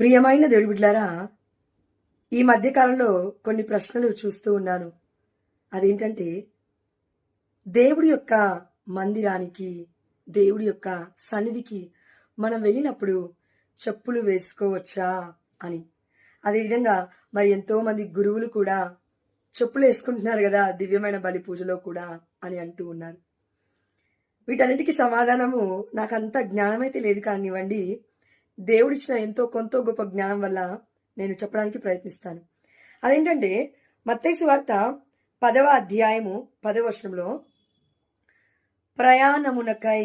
ప్రియమైన దేవుడి బిడ్డలారా, ఈ మధ్య కాలంలో కొన్ని ప్రశ్నలు చూస్తూ ఉన్నాను. అదేంటంటే, దేవుడి యొక్క మందిరానికి, దేవుడి యొక్క సన్నిధికి మనం వెళ్ళినప్పుడు చెప్పులు వేసుకోవచ్చా అని. అదేవిధంగా మరి ఎంతోమంది గురువులు కూడా చెప్పులు వేసుకుంటున్నారు కదా దివ్యమైన బలి పూజలో కూడా అని అంటూ ఉన్నారు. వీటన్నిటికీ సమాధానము నాకంత జ్ఞానమైతే లేదు కానివ్వండి, దేవుడిచ్చిన ఎంతో కొంత గొప్ప జ్ఞానం వల్ల నేను చెప్పడానికి ప్రయత్నిస్తాను. అదేంటంటే మత్తయి సువార్త 10వ అధ్యాయము 10వ వచనంలో, ప్రయాణమునకై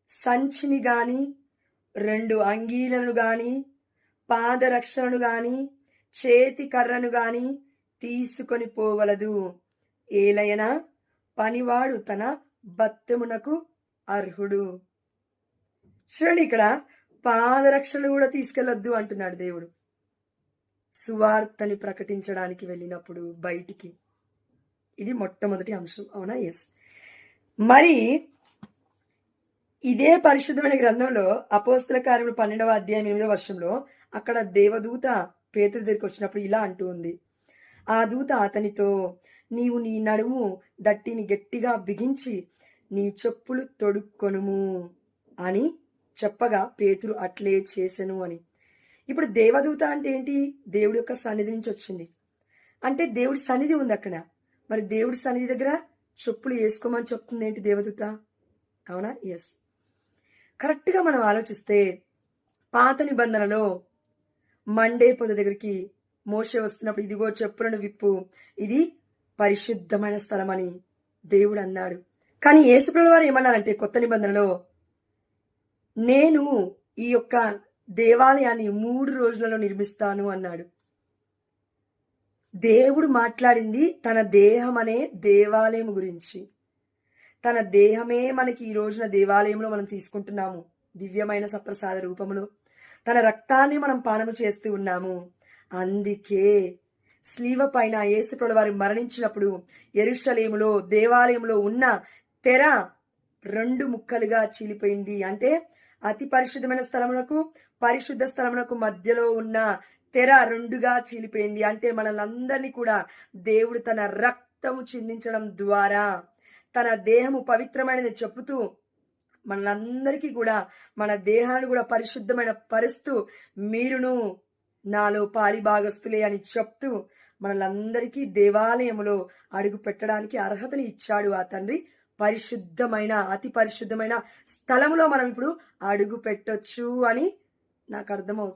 సంచిని గాని 2 అంగీలను గాని పాదరక్షణను గాని చేతి కర్రను గాని తీసుకొని పోవలదు, ఏలయన పనివాడు తన బత్తెమునకు అర్హుడు. చూడండి, ఇక్కడ పాదరక్షలు కూడా తీసుకెళ్లొద్దు అంటున్నాడు దేవుడు. సువార్తని ప్రకటించడానికి వెళ్ళినప్పుడు బయటికి, ఇది మొట్టమొదటి అంశం. అవునా? ఎస్. మరి ఇదే పరిశుద్ధమైన గ్రంథంలో అపోస్తల కార్యములు 12వ అధ్యాయం 8వ వచనంలో అక్కడ దేవదూత పేతురు దగ్గరికి వచ్చినప్పుడు ఇలా అంటూ ఉంది. ఆ దూత అతనితో, నీవు నీ నడుము దట్టిని గట్టిగా బిగించి నీ చెప్పులు తొడుక్కొనుము అని చెప్పగా పేతురు అట్లే చేసెను అని. ఇప్పుడు దేవదూత అంటే ఏంటి? దేవుడి యొక్క సన్నిధి నుంచి వచ్చింది. అంటే దేవుడి సన్నిధి ఉంది అక్కడ. మరి దేవుడి సన్నిధి దగ్గర చెప్పులు వేసుకోమని చెప్తుంది ఏంటి దేవదూత? అవునా? ఎస్. కరెక్ట్గా మనం ఆలోచిస్తే పాత నిబంధనలో మండే పొద దగ్గరికి మోషే వస్తున్నప్పుడు, ఇదిగో చెప్పులను విప్పు, ఇది పరిశుద్ధమైన స్థలం అని దేవుడు అన్నాడు. కానీ యేసుప్రభువు వారు ఏమన్నారంటే కొత్త నిబంధనలో, నేను ఈ యొక్క దేవాలయాన్ని 3 రోజులలో నిర్మిస్తాను అన్నాడు. దేవుడు మాట్లాడింది తన దేహం అనే దేవాలయం గురించి. తన దేహమే మనకి ఈ రోజున దేవాలయంలో మనం తీసుకుంటున్నాము, దివ్యమైన సప్రసాద రూపంలో. తన రక్తాన్ని మనం పానము చేస్తూ ఉన్నాము. అందుకే స్లీవ పైన యేసుప్రభువు వారు మరణించినప్పుడు యెరూషలేములో దేవాలయంలో ఉన్న తెర 2 ముక్కలుగా చీలిపోయింది. అంటే అతి పరిశుద్ధమైన స్థలమునకు పరిశుద్ధ స్థలమునకు మధ్యలో ఉన్న తెర 2గా చీలిపోయింది. అంటే మనలందరినీ కూడా దేవుడు తన రక్తము చిందించడం ద్వారా తన దేహము పవిత్రమైనది చెప్పుతూ మనందరికీ కూడా మన దేహాన్ని కూడా పరిశుద్ధమైన పరుస్తూ, మీరును నాలో పాలిభాగస్తులే అని చెప్తూ మనలందరికీ దేవాలయములో అడుగు పెట్టడానికి అర్హతని ఇచ్చాడు ఆ తండ్రి. పరిశుద్ధమైన అతి పరిశుద్ధమైన స్థలములో మనం ఇప్పుడు అడుగు పెట్టొచ్చు అని నాకు అర్థమవుతుంది.